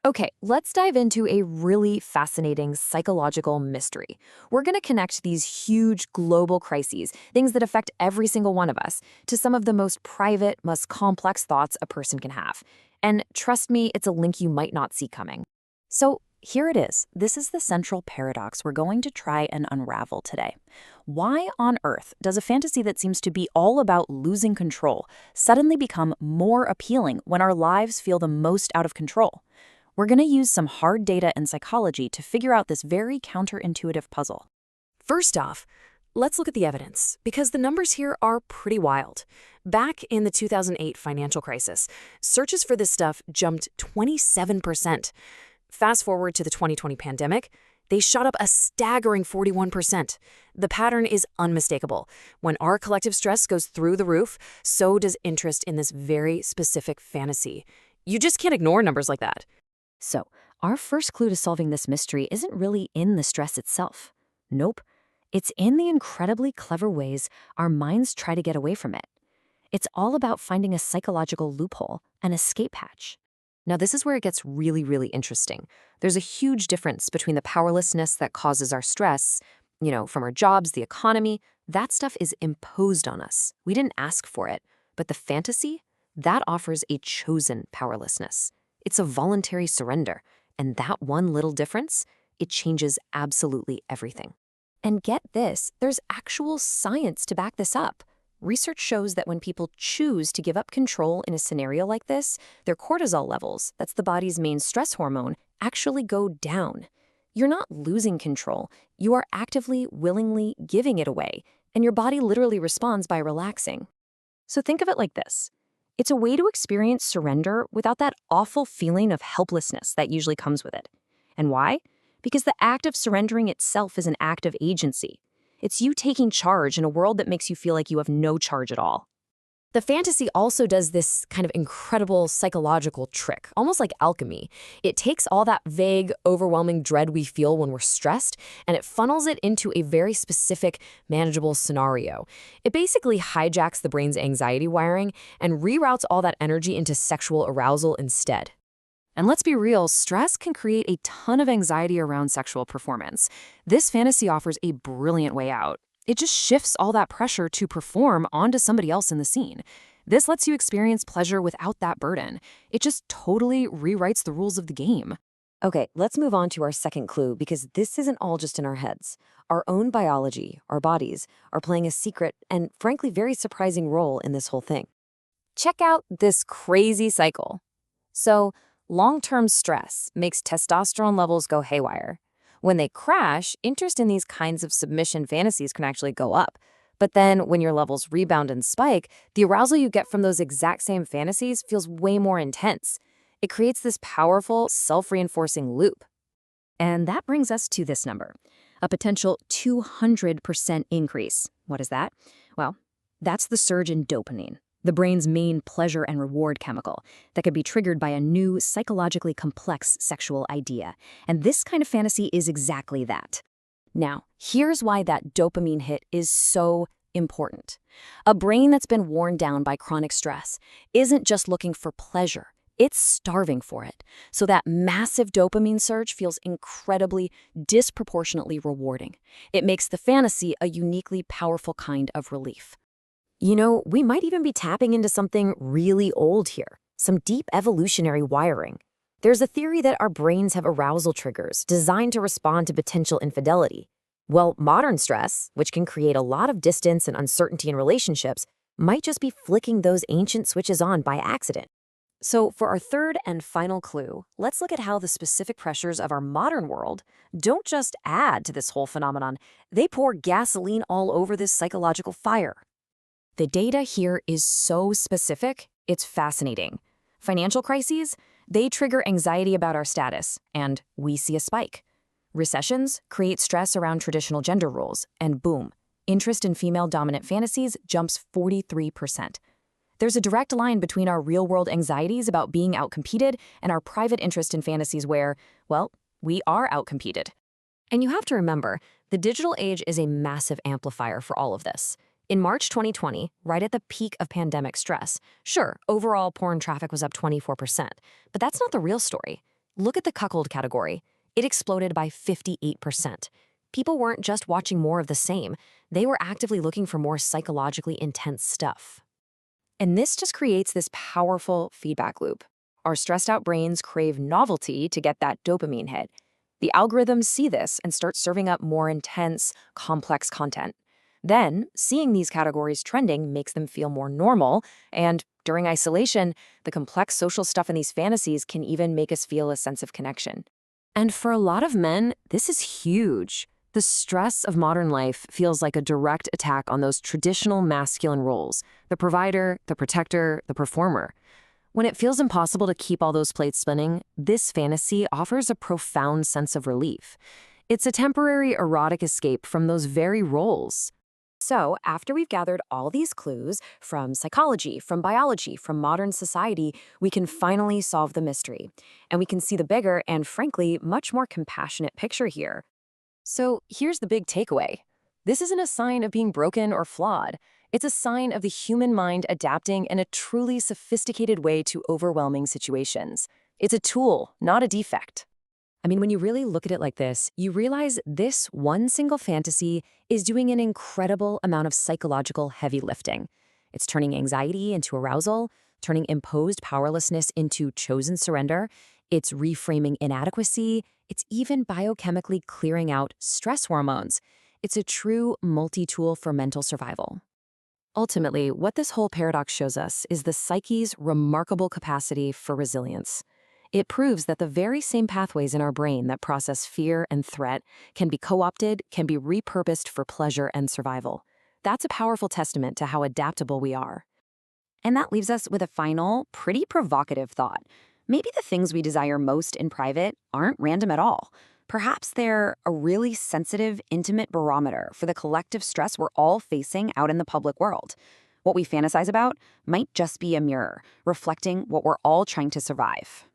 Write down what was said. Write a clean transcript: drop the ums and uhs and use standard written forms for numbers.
Okay, let's dive into a really fascinating psychological mystery. We're going to connect these huge global crises, things that affect every single one of us, to some of the most private, most complex thoughts a person can have. And trust me, it's a link you might not see coming. So here it is. This is the central paradox we're going to try and unravel today. Why on earth does a fantasy that seems to be all about losing control suddenly become more appealing when our lives feel the most out of control? We're going to use some hard data and psychology to figure out this very counterintuitive puzzle. First off, let's look at the evidence, because the numbers here are pretty wild. Back in the 2008 financial crisis, searches for this stuff jumped 27%. Fast forward to the 2020 pandemic, they shot up a staggering 41%. The pattern is unmistakable. When our collective stress goes through the roof, so does interest in this very specific fantasy. You just can't ignore numbers like that. So, our first clue to solving this mystery isn't really in the stress itself. Nope. It's in the incredibly clever ways our minds try to get away from it. It's all about finding a psychological loophole, an escape hatch. Now, this is where it gets really, really interesting. There's a huge difference between the powerlessness that causes our stress, from our jobs, the economy. That stuff is imposed on us. We didn't ask for it. But the fantasy, that offers a chosen powerlessness. It's a voluntary surrender. And that one little difference, it changes absolutely everything. And get this, there's actual science to back this up. Research shows that when people choose to give up control in a scenario like this, their cortisol levels, that's the body's main stress hormone, actually go down. You're not losing control. You are actively, willingly giving it away, and your body literally responds by relaxing. So think of it like this. It's a way to experience surrender without that awful feeling of helplessness that usually comes with it. And why? Because the act of surrendering itself is an act of agency. It's you taking charge in a world that makes you feel like you have no charge at all. The fantasy also does this kind of incredible psychological trick, almost like alchemy. It takes all that vague, overwhelming dread we feel when we're stressed, and it funnels it into a very specific, manageable scenario. It basically hijacks the brain's anxiety wiring and reroutes all that energy into sexual arousal instead. And let's be real, stress can create a ton of anxiety around sexual performance. This fantasy offers a brilliant way out. It just shifts all that pressure to perform onto somebody else in the scene. This lets you experience pleasure without that burden. It just totally rewrites the rules of the game. Okay, let's move on to our second clue, because this isn't all just in our heads. Our own biology, our bodies, are playing a secret and frankly very surprising role in this whole thing. Check out this crazy cycle. So, long-term stress makes testosterone levels go haywire. When they crash, interest in these kinds of submission fantasies can actually go up. But then when your levels rebound and spike, the arousal you get from those exact same fantasies feels way more intense. It creates this powerful, self-reinforcing loop. And that brings us to this number, a potential 200% increase. What is that? Well, that's the surge in dopamine, the brain's main pleasure and reward chemical that could be triggered by a new, psychologically complex sexual idea. And this kind of fantasy is exactly that. Now, here's why that dopamine hit is so important. A brain that's been worn down by chronic stress isn't just looking for pleasure, it's starving for it. So that massive dopamine surge feels incredibly, disproportionately rewarding. It makes the fantasy a uniquely powerful kind of relief. We might even be tapping into something really old here, some deep evolutionary wiring. There's a theory that our brains have arousal triggers designed to respond to potential infidelity. Well, modern stress, which can create a lot of distance and uncertainty in relationships, might just be flicking those ancient switches on by accident. So for our third and final clue, let's look at how the specific pressures of our modern world don't just add to this whole phenomenon, they pour gasoline all over this psychological fire. The data here is so specific, it's fascinating. Financial crises, they trigger anxiety about our status, and we see a spike. Recessions create stress around traditional gender roles, and boom, interest in female-dominant fantasies jumps 43%. There's a direct line between our real-world anxieties about being outcompeted and our private interest in fantasies where, well, we are outcompeted. And you have to remember, the digital age is a massive amplifier for all of this. In March 2020, right at the peak of pandemic stress, sure, overall porn traffic was up 24%, but that's not the real story. Look at the cuckold category. It exploded by 58%. People weren't just watching more of the same, they were actively looking for more psychologically intense stuff. And this just creates this powerful feedback loop. Our stressed out brains crave novelty to get that dopamine hit. The algorithms see this and start serving up more intense, complex content. Then, seeing these categories trending makes them feel more normal, and during isolation, the complex social stuff in these fantasies can even make us feel a sense of connection. And for a lot of men, this is huge. The stress of modern life feels like a direct attack on those traditional masculine roles: the provider, the protector, the performer. When it feels impossible to keep all those plates spinning, this fantasy offers a profound sense of relief. It's a temporary erotic escape from those very roles. So, after we've gathered all these clues from psychology, from biology, from modern society, we can finally solve the mystery. And we can see the bigger and, frankly, much more compassionate picture here. So, here's the big takeaway. This isn't a sign of being broken or flawed. It's a sign of the human mind adapting in a truly sophisticated way to overwhelming situations. It's a tool, not a defect. I mean, when you really look at it like this, you realize this one single fantasy is doing an incredible amount of psychological heavy lifting. It's turning anxiety into arousal, turning imposed powerlessness into chosen surrender. It's reframing inadequacy. It's even biochemically clearing out stress hormones. It's a true multi-tool for mental survival. Ultimately, what this whole paradox shows us is the psyche's remarkable capacity for resilience. It proves that the very same pathways in our brain that process fear and threat can be co-opted, can be repurposed for pleasure and survival. That's a powerful testament to how adaptable we are. And that leaves us with a final, pretty provocative thought. Maybe the things we desire most in private aren't random at all. Perhaps they're a really sensitive, intimate barometer for the collective stress we're all facing out in the public world. What we fantasize about might just be a mirror, reflecting what we're all trying to survive.